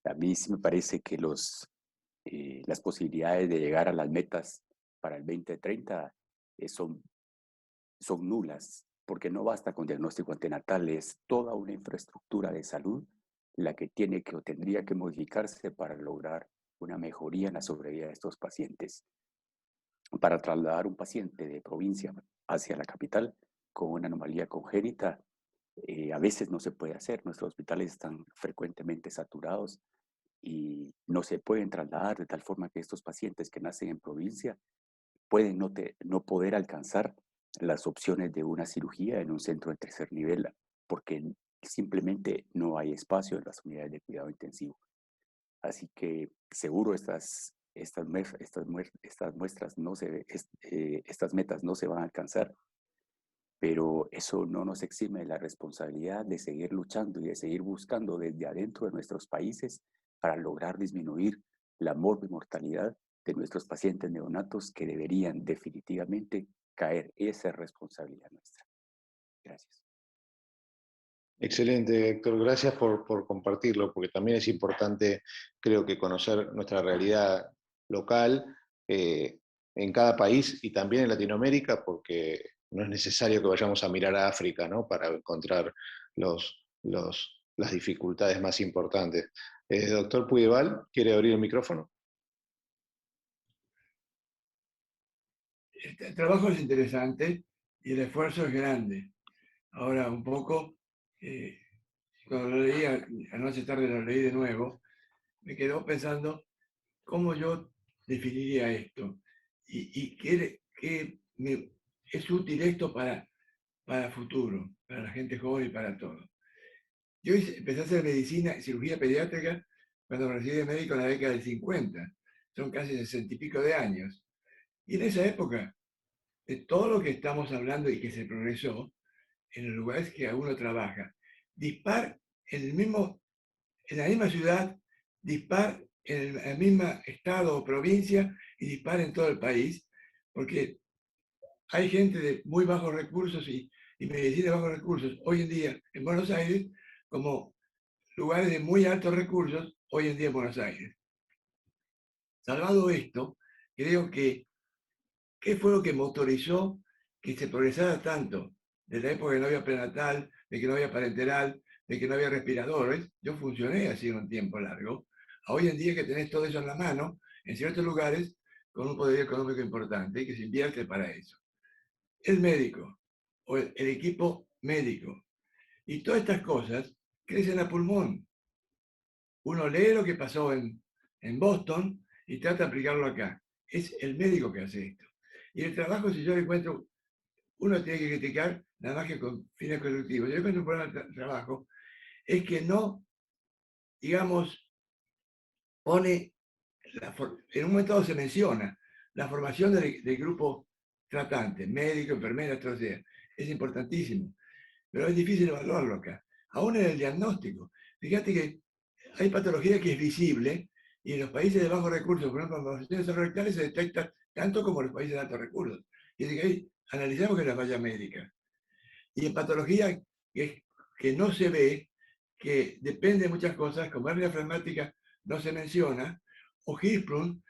A mí sí me parece que las posibilidades de llegar a las metas para el 2030 son nulas, porque no basta con diagnóstico antenatal, es toda una infraestructura de salud la que tiene que o tendría que modificarse para lograr una mejoría en la sobrevida de estos pacientes. Para trasladar un paciente de provincia hacia la capital con una anomalía congénita, a veces no se puede hacer. Nuestros hospitales están frecuentemente saturados y no se pueden trasladar, de tal forma que estos pacientes que nacen en provincia pueden no poder alcanzar las opciones de una cirugía en un centro de tercer nivel, porque simplemente no hay espacio en las unidades de cuidado intensivo. Así que seguro estas metas no se van a alcanzar, pero eso no nos exime de la responsabilidad de seguir luchando y de seguir buscando desde adentro de nuestros países para lograr disminuir la morbimortalidad de nuestros pacientes neonatos, que deberían definitivamente caer. Esa es responsabilidad nuestra. Gracias. Excelente, Héctor. Gracias por compartirlo, porque también es importante, creo que, conocer nuestra realidad local en cada país y también en Latinoamérica, porque no es necesario que vayamos a mirar a África, ¿no?, para encontrar las dificultades más importantes. Doctor Puydeval, ¿quiere abrir el micrófono? El trabajo es interesante y el esfuerzo es grande. Ahora, un poco, cuando lo leí, anoche tarde lo leí de nuevo, me quedó pensando cómo yo definiría esto y qué es útil esto para futuro, para la gente joven y para todo. Yo empecé a hacer medicina y cirugía pediátrica cuando me recibí de médico en la década del 50. Son casi 60 y pico de años. Y en esa época, de todo lo que estamos hablando y que se progresó, en los lugares que uno trabaja, dispar en la misma ciudad, dispar en el mismo estado o provincia y dispar en todo el país, porque hay gente de muy bajos recursos y medicina de bajos recursos hoy en día en Buenos Aires, como lugares de muy altos recursos hoy en día en Buenos Aires. Salvado esto, creo que ¿qué fue lo que motorizó que se progresara tanto? De la época que no había prenatal, de que no había parenteral, de que no había respiradores. Yo funcioné así un tiempo largo. A hoy en día que tenés todo eso en la mano, en ciertos lugares, con un poder económico importante y que se invierte para eso. El médico o el equipo médico y todas estas cosas crecen a pulmón. Uno lee lo que pasó en Boston y trata de aplicarlo acá. Es el médico que hace esto. Y el trabajo, si yo le encuentro, uno tiene que criticar nada más que con fines constructivos. Yo le encuentro un problema de trabajo, es que no, digamos, pone, en un momento dado se menciona la formación del grupo tratante, médico, enfermera, todo sea. Es importantísimo, pero es difícil evaluarlo acá. Aún en el diagnóstico. Fíjate que hay patología que es visible y en los países de bajos recursos, por ejemplo, las malformaciones rectales se detectan tanto como en los países de altos recursos. Y es que ahí analizamos que es la falla médica. Y en patología que no se ve, que depende de muchas cosas, como hernia fleumática no se menciona, o Hirschsprung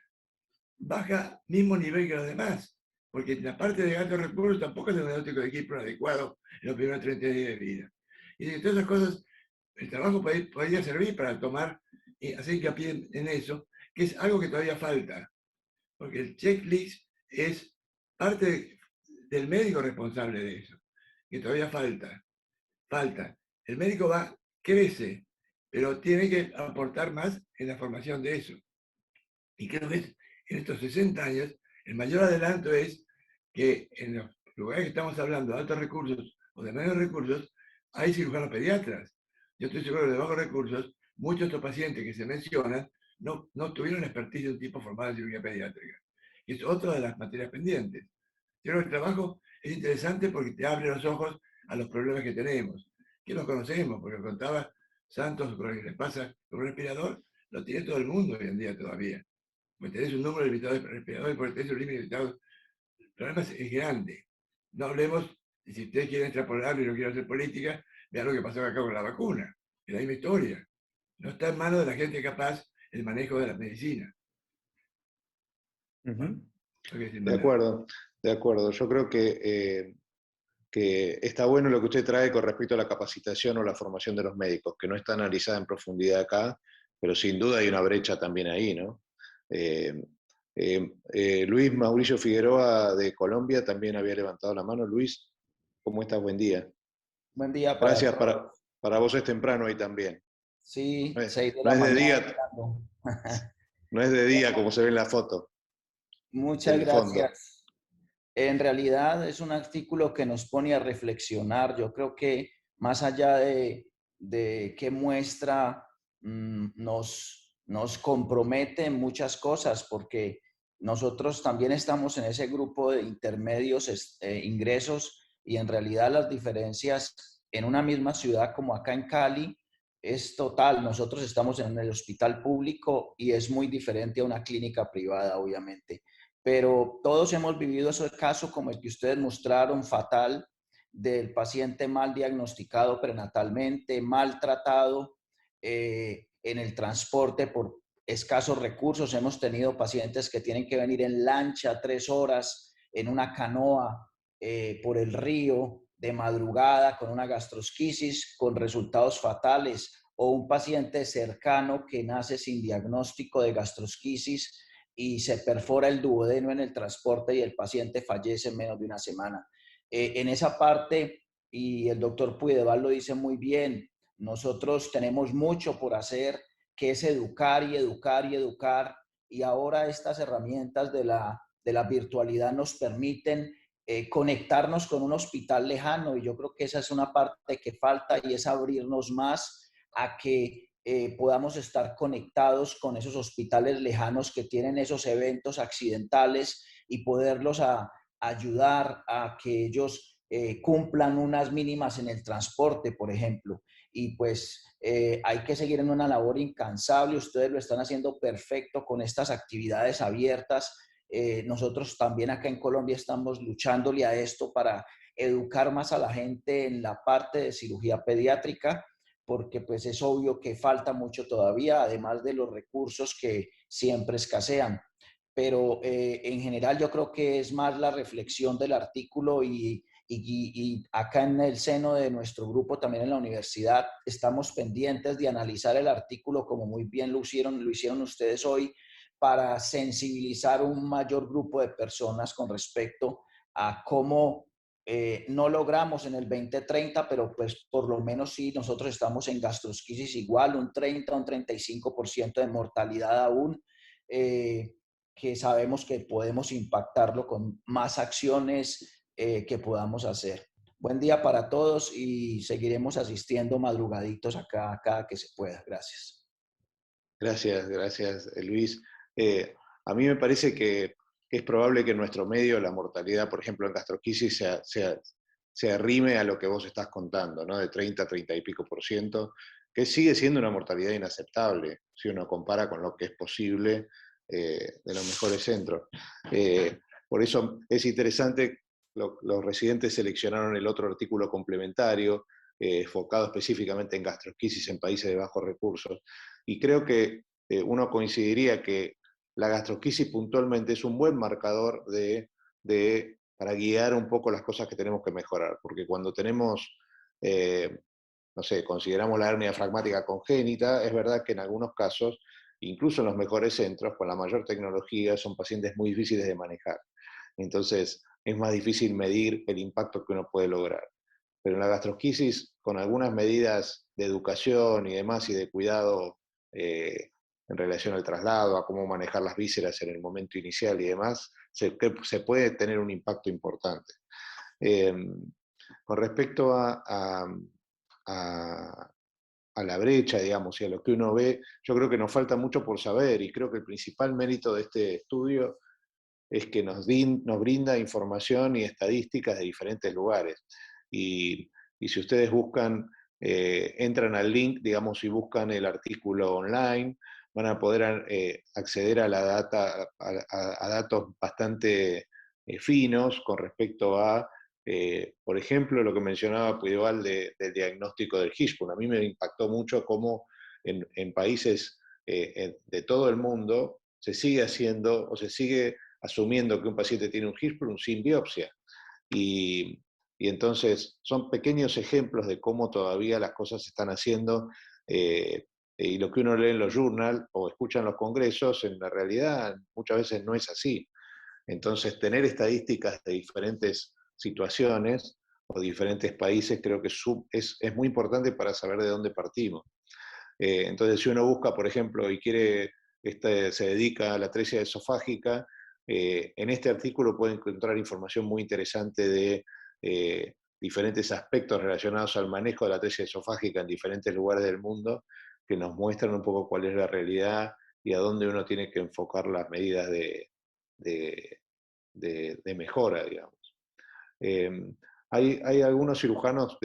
baja mismo nivel que los demás, porque en la parte de altos recursos tampoco es el diagnóstico de Hirschsprung adecuado en los primeros 30 días de vida. Y de todas esas cosas, el trabajo podría servir para tomar y hacer hincapié en eso, que es algo que todavía falta, porque el checklist es parte del médico responsable de eso, que todavía falta. El médico crece, pero tiene que aportar más en la formación de eso. Y creo que en estos 60 años, el mayor adelanto es que en los lugares que estamos hablando, de altos recursos o de medios recursos, hay cirujanos pediatras. Yo estoy seguro que de bajos recursos, muchos de estos pacientes que se mencionan no tuvieron expertise de un tipo formado en cirugía pediátrica. Y es otra de las materias pendientes. Yo creo que el trabajo es interesante porque te abre los ojos a los problemas que tenemos, que los conocemos, porque contaba Santos con lo que les pasa con un respirador, lo tiene todo el mundo hoy en día todavía. Pues tenés un número limitado de respiradores, porque tenés un límite limitado. El problema es grande. No hablemos, y si ustedes quieren extrapolarlo y no quieren hacer política, vean lo que pasó acá con la vacuna. Es la misma historia. No está en manos de la gente capaz el manejo de la medicina. Bueno, De acuerdo, de acuerdo. Yo creo que está bueno lo que usted trae con respecto a la capacitación o la formación de los médicos, que no está analizada en profundidad acá, pero sin duda hay una brecha también ahí, ¿no? Luis Mauricio Figueroa de Colombia también había levantado la mano. Luis, ¿cómo estás? Buen día. Buen día para Gracias, todos. para vos es temprano ahí también. Sí, No es, 6 de no la es de mañana. día, no es de día como se ve en la foto Muchas del fondo. gracias. En realidad es un artículo que nos pone a reflexionar. Yo creo que más allá de qué muestra, nos compromete en muchas cosas, porque nosotros también estamos en ese grupo de intermedios ingresos, y en realidad las diferencias en una misma ciudad como acá en Cali es total. Nosotros estamos en el hospital público y es muy diferente a una clínica privada, obviamente. Pero todos hemos vivido ese caso como el que ustedes mostraron, fatal, del paciente mal diagnosticado prenatalmente, maltratado en el transporte por escasos recursos. Hemos tenido pacientes que tienen que venir en lancha 3 horas, en una canoa por el río de madrugada con una gastrosquisis con resultados fatales, o un paciente cercano que nace sin diagnóstico de gastrosquisis y se perfora el duodeno en el transporte y el paciente fallece en menos de una semana. En esa parte, y el doctor Puideval lo dice muy bien, nosotros tenemos mucho por hacer, que es educar y educar y educar, y ahora estas herramientas de la virtualidad nos permiten conectarnos con un hospital lejano, y yo creo que esa es una parte que falta, y es abrirnos más a que podamos estar conectados con esos hospitales lejanos que tienen esos eventos accidentales, y poderlos ayudar a que ellos cumplan unas mínimas en el transporte, por ejemplo. Y pues hay que seguir en una labor incansable. Ustedes lo están haciendo perfecto con estas actividades abiertas. Nosotros también acá en Colombia estamos luchándole a esto para educar más a la gente en la parte de cirugía pediátrica, porque pues es obvio que falta mucho todavía, además de los recursos que siempre escasean. Pero en general yo creo que es más la reflexión del artículo, y acá en el seno de nuestro grupo, también en la universidad, estamos pendientes de analizar el artículo, como muy bien lo hicieron ustedes hoy, para sensibilizar un mayor grupo de personas con respecto a cómo no logramos en el 2030, pero pues por lo menos sí, nosotros estamos en gastrosquisis igual, un 30, un 35% de mortalidad aún, que sabemos que podemos impactarlo con más acciones que podamos hacer. Buen día para todos, y seguiremos asistiendo madrugaditos acá cada que se pueda. Gracias. Gracias, Luis. A mí me parece que es probable que en nuestro medio la mortalidad, por ejemplo, en gastrosquisis se arrime a lo que vos estás contando, ¿no? De 30 y pico %, que sigue siendo una mortalidad inaceptable si uno compara con lo que es posible de los mejores centros. Por eso es interesante, los residentes seleccionaron el otro artículo complementario, enfocado específicamente en gastrosquisis en países de bajos recursos. Y creo que uno coincidiría que la gastrosquisis puntualmente es un buen marcador para guiar un poco las cosas que tenemos que mejorar, porque cuando tenemos, no sé, consideramos la hernia diafragmática congénita, es verdad que en algunos casos, incluso en los mejores centros, con la mayor tecnología, son pacientes muy difíciles de manejar. Entonces, es más difícil medir el impacto que uno puede lograr. Pero en la gastrosquisis, con algunas medidas de educación y demás, y de cuidado en relación al traslado, a cómo manejar las vísceras en el momento inicial y demás, se puede tener un impacto importante. Con respecto a la brecha, digamos, y a lo que uno ve, yo creo que nos falta mucho por saber, y creo que el principal mérito de este estudio es que nos brinda información y estadísticas de diferentes lugares. Y si ustedes buscan, entran al link, digamos, y buscan el artículo online, van a poder acceder a la data, a datos bastante finos con respecto a, por ejemplo, lo que mencionaba Puidoval del diagnóstico del Hirschsprung. A mí me impactó mucho cómo en países de todo el mundo se sigue haciendo, o se sigue asumiendo que un paciente tiene un Hirschsprung sin biopsia. Y entonces son pequeños ejemplos de cómo todavía las cosas se están haciendo, y lo que uno lee en los journals o escucha en los congresos, en la realidad muchas veces no es así. Entonces, tener estadísticas de diferentes situaciones o diferentes países creo que es muy importante para saber de dónde partimos. Entonces, si uno busca, por ejemplo, y se dedica a la atresia esofágica, en este artículo puede encontrar información muy interesante de diferentes aspectos relacionados al manejo de la atresia esofágica en diferentes lugares del mundo, que nos muestran un poco cuál es la realidad y a dónde uno tiene que enfocar las medidas de mejora, digamos. Hay algunos cirujanos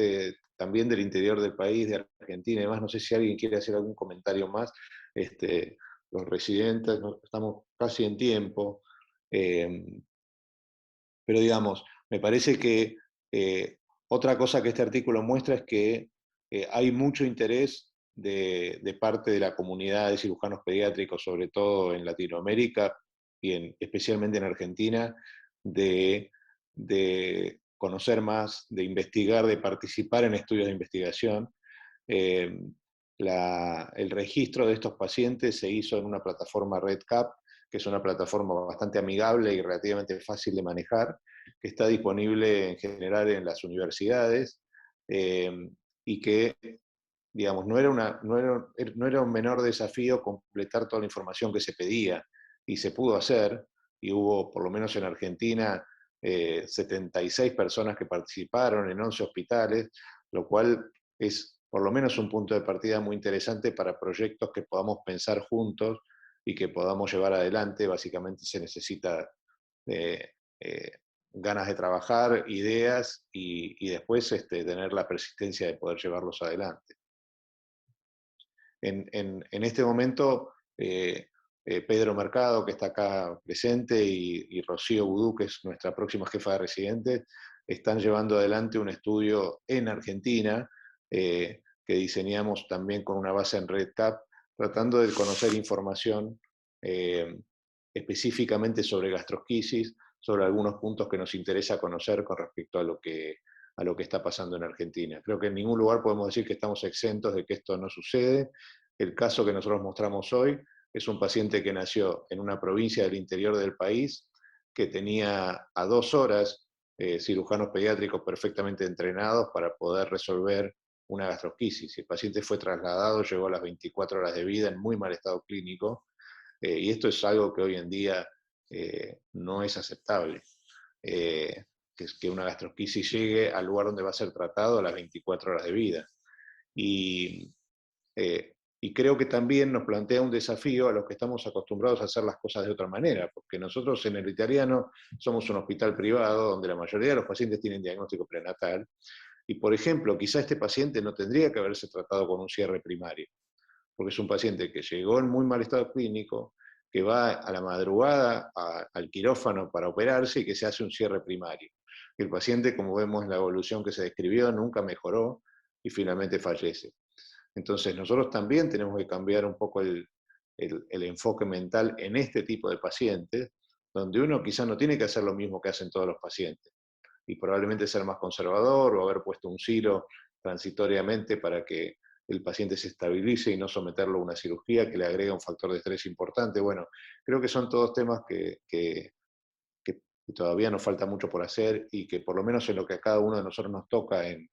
también del interior del país, de Argentina y demás, no sé si alguien quiere hacer algún comentario más. Los residentes, estamos casi en tiempo, pero digamos, me parece que otra cosa que este artículo muestra es que hay mucho interés de parte de la comunidad de cirujanos pediátricos, sobre todo en Latinoamérica y especialmente en Argentina, de conocer más, de investigar, de participar en estudios de investigación. El registro de estos pacientes se hizo en una plataforma REDCap, que es una plataforma bastante amigable y relativamente fácil de manejar, que está disponible en general en las universidades, y que, digamos, no era un menor desafío completar toda la información que se pedía, y se pudo hacer, y hubo, por lo menos en Argentina, 76 personas que participaron en 11 hospitales, lo cual es por lo menos un punto de partida muy interesante para proyectos que podamos pensar juntos y que podamos llevar adelante. Básicamente se necesita ganas de trabajar, ideas y después tener la persistencia de poder llevarlos adelante. En este momento, Pedro Mercado, que está acá presente, y Rocío Budú, que es nuestra próxima jefa de residentes, están llevando adelante un estudio en Argentina que diseñamos también con una base en REDCap, tratando de conocer información específicamente sobre gastrosquisis, sobre algunos puntos que nos interesa conocer con respecto a lo que está pasando en Argentina. Creo que en ningún lugar podemos decir que estamos exentos de que esto no sucede. El caso que nosotros mostramos hoy es un paciente que nació en una provincia del interior del país, que tenía a 2 horas cirujanos pediátricos perfectamente entrenados para poder resolver una gastrosquisis. El paciente fue trasladado, llegó a las 24 horas de vida en muy mal estado clínico, y esto es algo que hoy en día no es aceptable. Que una gastrosquisis llegue al lugar donde va a ser tratado a las 24 horas de vida. Y creo que también nos plantea un desafío a los que estamos acostumbrados a hacer las cosas de otra manera, porque nosotros en el Italiano somos un hospital privado donde la mayoría de los pacientes tienen diagnóstico prenatal, y por ejemplo, quizá este paciente no tendría que haberse tratado con un cierre primario, porque es un paciente que llegó en muy mal estado clínico, que va a la madrugada al quirófano para operarse y que se hace un cierre primario. El paciente, como vemos en la evolución que se describió, nunca mejoró y finalmente fallece. Entonces nosotros también tenemos que cambiar un poco el enfoque mental en este tipo de pacientes, donde uno quizá no tiene que hacer lo mismo que hacen todos los pacientes, y probablemente ser más conservador o haber puesto un silo transitoriamente para que el paciente se estabilice y no someterlo a una cirugía que le agrega un factor de estrés importante. Bueno, creo que son todos temas que que todavía nos falta mucho por hacer y que por lo menos en lo que a cada uno de nosotros nos toca en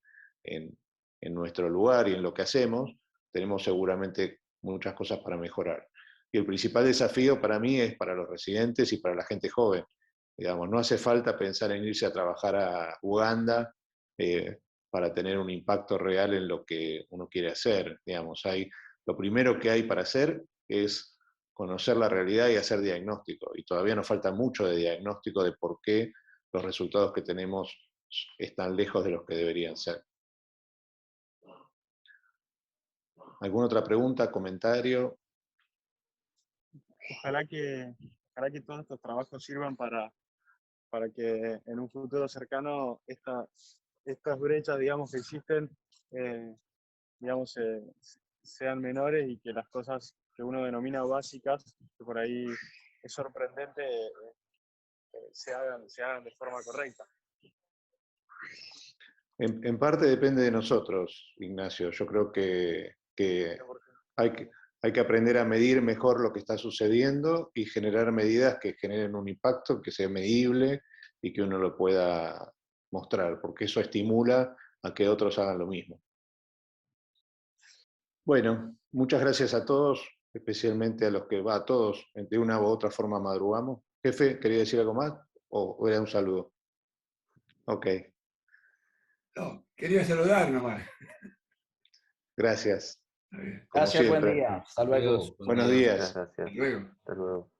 nuestro lugar y en lo que hacemos, tenemos seguramente muchas cosas para mejorar. Y el principal desafío para mí es para los residentes y para la gente joven. Digamos, no hace falta pensar en irse a trabajar a Uganda para tener un impacto real en lo que uno quiere hacer. Digamos, lo primero que hay para hacer es conocer la realidad y hacer diagnóstico. Y todavía nos falta mucho de diagnóstico de por qué los resultados que tenemos están lejos de los que deberían ser. ¿Alguna otra pregunta, comentario? Ojalá que todos estos trabajos sirvan para que en un futuro cercano estas brechas, digamos, que existen, digamos, sean menores y que las cosas que uno denomina básicas, que por ahí es sorprendente, se hagan de forma correcta. En parte depende de nosotros, Ignacio. Yo creo que hay que aprender a medir mejor lo que está sucediendo y generar medidas que generen un impacto, que sea medible y que uno lo pueda mostrar, porque eso estimula a que otros hagan lo mismo. Bueno, muchas gracias a todos, especialmente a los que a todos, de una u otra forma madrugamos. Jefe, ¿quería decir algo más? ¿O era un saludo? Ok. No, quería saludar nomás. Gracias. Está bien. Como Gracias, buen siempre. día. Hasta luego. Adiós, buen Buenos día. días. Muchas gracias. Hasta luego. Hasta luego.